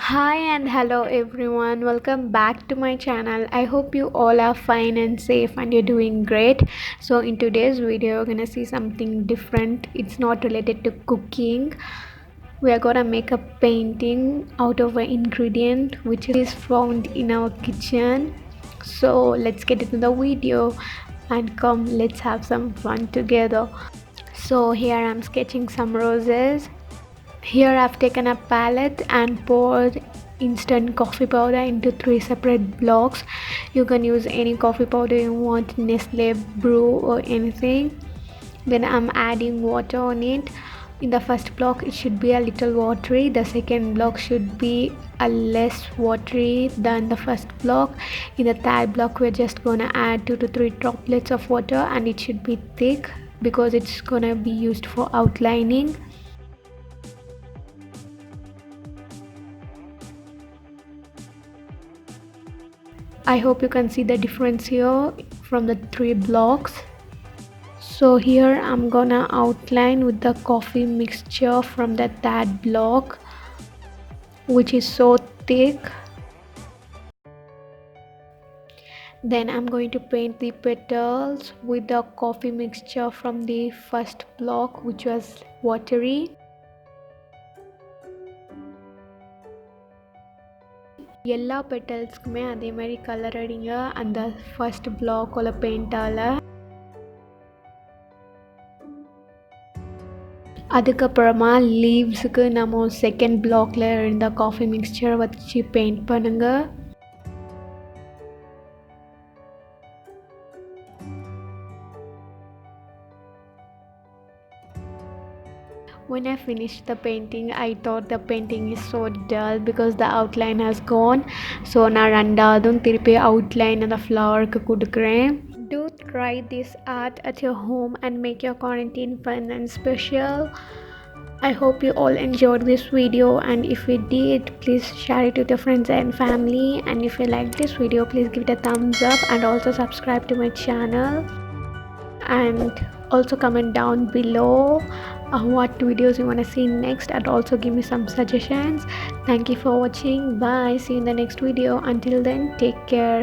Hi and hello everyone, welcome back to my channel. I hope you all are fine and safe and you're doing great. So in today's video you're gonna see something different. It's not related to cooking. We are gonna make a painting out of an ingredient which is found in our kitchen. So let's get into the video and come, let's have some fun together. So here I'm sketching some roses. Here I've taken a palette and poured instant coffee powder into 3 separate blocks. You can use any coffee powder you want, Nestle, Brew or anything. Then I'm adding water on it. In the first block it should be a little watery. The second block should be a less watery than the first block. In the third block we're just gonna add 2 to 3 droplets of water and it should be thick because it's gonna be used for outlining. I hope you can see the difference here from the 3 blocks. So here I'm gonna outline with the coffee mixture from the third block, which is so thick. Then I'm going to paint the petals with the coffee mixture from the first block, which was watery. எல்லா பெட்டல்ஸ்க்குமே அதே மாதிரி colour அடிங்க அந்த first பிளாக்கோட பெயிண்டால். அதுக்கப்புறமா லீவ்ஸுக்கு நம்ம second பிளாக்ல இருந்த coffee mixture வச்சு பெயிண்ட் பண்ணுங்க. When I finished the painting, I thought the painting is so dull because the outline has gone. So நான் ரெண்டாவதும் திருப்பி outline அந்த flowerக்கு கொடுக்குறேன். Do try this art at your home and make your quarantine fun and special. I hope you all enjoyed this video, and if you did, please share it with your friends and family. And if you like this video, please give it a thumbs up and also subscribe to my channel. And also comment down below what videos you want to see next, and also give me some suggestions. Thank you for watching. Bye, see you in the next video. Until then, take care.